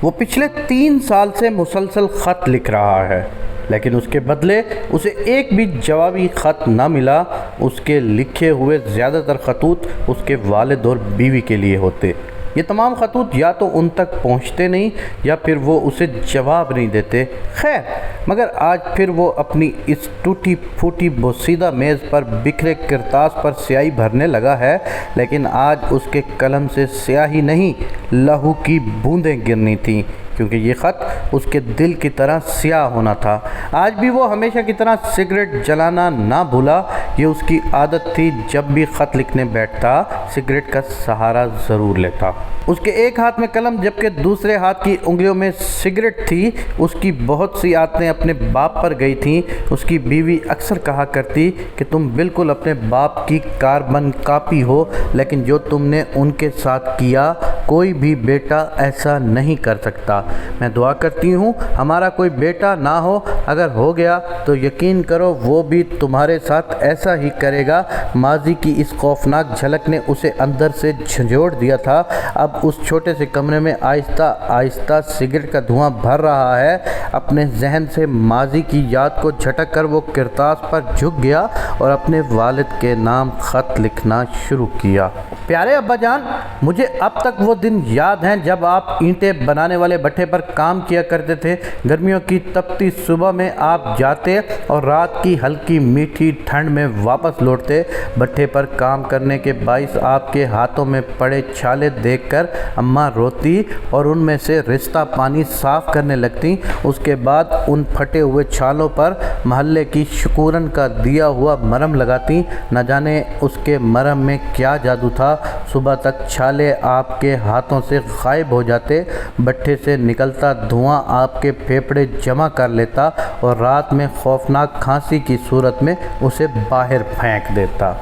وہ پچھلے 3 سال سے مسلسل خط لکھ رہا ہے، لیکن اس کے بدلے اسے ایک بھی جوابی خط نہ ملا۔ اس کے لکھے ہوئے زیادہ تر خطوط اس کے والد اور بیوی کے لیے ہوتے۔ یہ تمام خطوط یا تو ان تک پہنچتے نہیں یا پھر وہ اسے جواب نہیں دیتے۔ خیر، مگر آج پھر وہ اپنی اس ٹوٹی پھوٹی بوسیدہ میز پر بکھرے کرتاس پر سیاہی بھرنے لگا ہے، لیکن آج اس کے قلم سے سیاہی نہیں، لہو کی بوندیں گرنی تھیں، کیونکہ یہ خط اس کے دل کی طرح سیاہ ہونا تھا۔ آج بھی وہ ہمیشہ کی طرح سگریٹ جلانا نہ بھولا۔ یہ اس کی عادت تھی، جب بھی خط لکھنے بیٹھتا سگریٹ کا سہارا ضرور لیتا۔ اس کے ایک ہاتھ میں قلم جبکہ دوسرے ہاتھ کی انگلیوں میں سگریٹ تھی۔ اس کی بہت سی عادتیں اپنے باپ پر گئی تھیں۔ اس کی بیوی اکثر کہا کرتی کہ تم بالکل اپنے باپ کی کاربن کاپی ہو، لیکن جو تم نے ان کے ساتھ کیا کوئی بھی بیٹا ایسا نہیں کر سکتا۔ میں دعا کرتی ہوں ہمارا کوئی بیٹا نہ ہو، اگر ہو گیا تو یقین کرو وہ بھی تمہارے ساتھ ایسا ہی کرے گا۔ ماضی کی اس خوفناک جھلک نے اسے اندر سے جھنجھوڑ دیا تھا۔ اب اس چھوٹے سے کمرے میں آہستہ آہستہ سگریٹ کا دھواں بھر رہا ہے۔ اپنے ذہن سے ماضی کی یاد کو جھٹک کر وہ کرتاس پر جھک گیا اور اپنے والد کے نام خط لکھنا شروع کیا۔ پیارے ابا جان، مجھے اب تک وہ دن یاد ہیں جب آپ اینٹیں بنانے والے بھٹے پر کام کیا کرتے تھے۔ گرمیوں کی تپتی صبح میں آپ جاتے اور رات کی ہلکی میٹھی ٹھنڈ میں واپس لوٹتے۔ بھٹے پر کام کرنے کے باعث آپ کے ہاتھوں میں پڑے چھالے دیکھ کر اماں روتی اور ان میں سے رستہ پانی صاف کرنے لگتی۔ اس کے بعد ان پھٹے ہوئے چھالوں پر محلے کی شکورن کا دیا ہوا مرہم لگاتی۔ نہ جانے اس کے مرہم میں کیا جادو تھا، صبح تک چھالے آپ کے ہاتھوں سے غائب ہو جاتے، بھٹے سے نکلتا دھواں آپ کے پھیپھڑے جمع کر لیتا اور رات میں خوفناک کھانسی کی صورت میں اسے باہر پھینک دیتا۔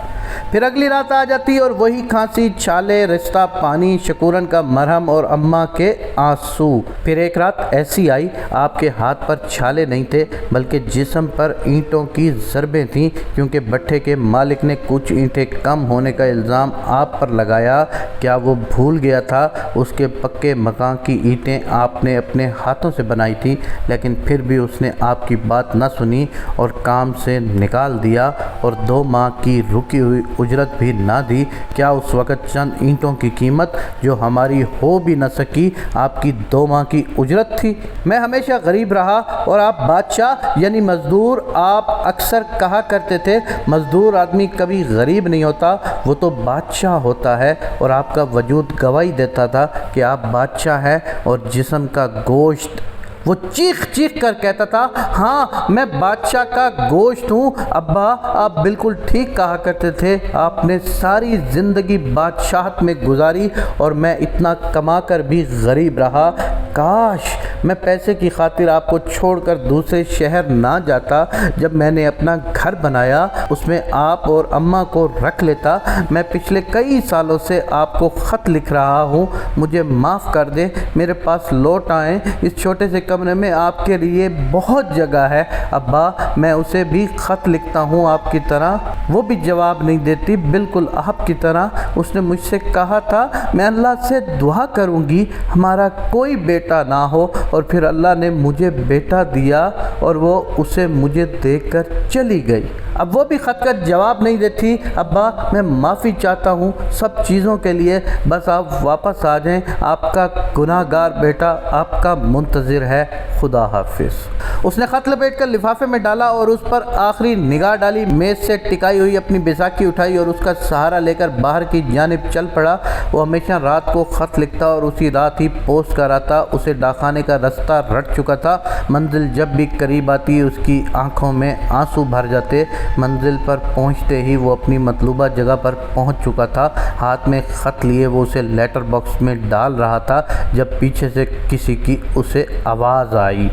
پھر اگلی رات آ جاتی اور وہی کھانسی، چھالے، رستہ پانی، شکورن کا مرہم اور اماں کے آنسو۔ پھر ایک رات ایسی آئی، آپ کے ہاتھ پر چھالے نہیں تھے بلکہ جسم پر اینٹوں کی ضربیں تھیں، کیونکہ بھٹے کے مالک نے کچھ اینٹیں کم ہونے کا الزام آپ پر لگایا۔ کیا وہ بھول گیا تھا اس کے پکے مکان کی اینٹیں آپ نے اپنے ہاتھوں سے بنائی تھیں، لیکن پھر بھی اس نے آپ کی بات نہ سنی اور کام سے نکال دیا اور 2 ماہ کی رکی ہوئی اجرت بھی نہ دی۔ کیا اس وقت چند اینٹوں کی قیمت جو ہماری ہو بھی نہ سکی آپ کی 2 ماہ کی اجرت تھی؟ میں ہمیشہ غریب رہا اور آپ بادشاہ یعنی مزدور۔ آپ اکثر کہا کرتے تھے مزدور آدمی کبھی غریب نہیں ہوتا، وہ تو بادشاہ ہوتا ہے، اور آپ کا وجود گواہی دیتا تھا کہ آپ بادشاہ ہیں اور جسم کا گوشت۔ وہ چیخ چیخ کر کہتا تھا، ہاں میں بادشاہ کا گوشت ہوں۔ ابا، آپ بالکل ٹھیک کہا کرتے تھے، آپ نے ساری زندگی بادشاہت میں گزاری اور میں اتنا کما کر بھی غریب رہا۔ کاش میں پیسے کی خاطر آپ کو چھوڑ کر دوسرے شہر نہ جاتا۔ جب میں نے اپنا گھر بنایا اس میں آپ اور اماں کو رکھ لیتا۔ میں پچھلے کئی سالوں سے آپ کو خط لکھ رہا ہوں، مجھے معاف کر دیں، میرے پاس لوٹ آئیں۔ اس چھوٹے سے کمرے میں آپ کے لیے بہت جگہ ہے۔ ابا، میں اسے بھی خط لکھتا ہوں آپ کی طرح، وہ بھی جواب نہیں دیتی، بالکل آپ کی طرح۔ اس نے مجھ سے کہا تھا میں اللہ سے دعا کروں گی ہمارا کوئی بیٹا نہ ہو، اور پھر اللہ نے مجھے بیٹا دیا اور وہ اسے مجھے دے کر چلی گئی۔ اب وہ بھی خط کا جواب نہیں دیتی۔ ابا، میں معافی چاہتا ہوں سب چیزوں کے لیے، بس آپ واپس آ جائیں، آپ کا گناہ گار بیٹا آپ کا منتظر ہے۔ خدا حافظ۔ اس نے خط لپیٹ کر لفافے میں ڈالا اور اس پر آخری نگاہ ڈالی، میز سے ٹکائی ہوئی اپنی بیساکھی اٹھائی اور اس کا سہارا لے کر باہر کی جانب چل پڑا۔ وہ ہمیشہ رات کو خط لکھتا اور اسی رات ہی پوسٹ کر آتا۔ اسے ڈاکخانے کا رستہ رٹ چکا تھا۔ منزل جب بھی قریب آتی اس کی آنکھوں میں آنسو بھر جاتے۔ منزل پر پہنچتے ہی وہ اپنی مطلوبہ جگہ پر پہنچ چکا تھا۔ ہاتھ میں خط لیے وہ اسے لیٹر باکس میں ڈال رہا تھا جب پیچھے سے کسی کی اسے آواز آئی،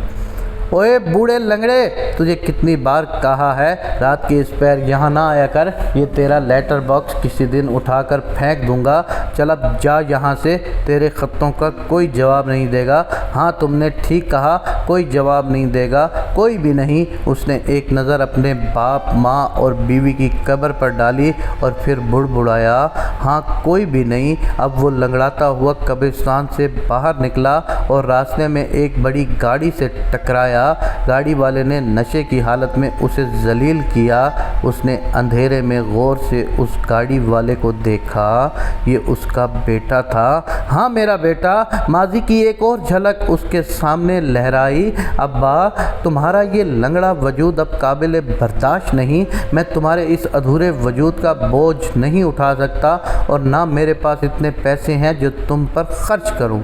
اوئے بوڑھے لنگڑے، تجھے کتنی بار کہا ہے رات کے اس پیر یہاں نہ آیا کر، یہ تیرا لیٹر باکس کسی دن اٹھا کر پھینک دوں گا۔ چل اب جا یہاں سے، تیرے خطوں کا کوئی جواب نہیں دے گا۔ ہاں تم نے ٹھیک کہا، کوئی جواب نہیں دے گا، کوئی بھی نہیں۔ اس نے ایک نظر اپنے باپ، ماں اور بیوی کی قبر پر ڈالی اور پھر بڑبڑایا، ہاں کوئی بھی نہیں۔ اب وہ لنگڑاتا ہوا قبرستان سے باہر نکلا اور راستے میں ایک بڑی گاڑی سے ٹکرایا۔ گاڑی والے نے نشے کی حالت میں اسے ذلیل کیا۔ اس نے اندھیرے میں غور سے اس گاڑی والے کو دیکھا، یہ اس کا بیٹا تھا۔ ہاں میرا بیٹا۔ ماضی کی ایک اور جھلک اس کے سامنے لہرائی۔ ابا، تمہارا یہ لنگڑا وجود اب قابل برداشت نہیں۔ میں تمہارے اس ادھورے وجود کا بوجھ نہیں اٹھا سکتا اور نہ میرے پاس اتنے پیسے ہیں جو تم پر خرچ کروں۔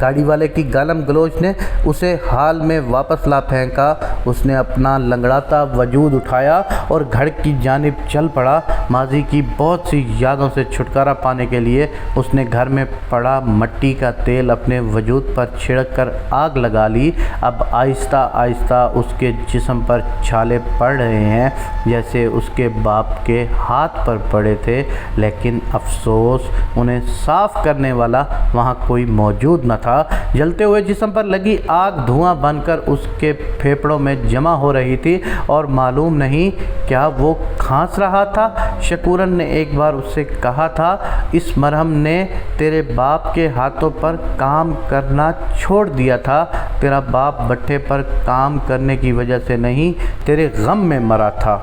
گاڑی والے کی گالم گلوچ نے اسے حال میں واپس لا پھینکا۔ اس نے اپنا لنگڑاتا وجود اٹھایا اور گھر کی جانب چل پڑا۔ ماضی کی بہت سی یادوں سے چھٹکارا پانے کے لیے اس نے گھر میں پڑا مٹی کا تیل اپنے وجود پر چھڑک کر آگ لگا لی۔ اب آہستہ آہستہ اس کے جسم پر چھالے پڑ رہے ہیں جیسے اس کے باپ کے ہاتھ پر پڑے تھے، لیکن افسوس انہیں صاف کرنے والا وہاں کوئی موجود نہ تھا۔ جلتے ہوئے جسم پر لگی آگ دھواں بن کر اس کے پھیپھڑوں میں جمع ہو رہی تھی اور معلوم نہیں کیا وہ کھانس رہا تھا۔ شکورن نے ایک بار اس سے کہا تھا، اس مرہم نے تیرے باپ کے ہاتھوں پر کام کرنا چھوڑ دیا تھا۔ تیرا باپ بھٹے پر کام کرنے کی وجہ سے نہیں، تیرے غم میں مرا تھا۔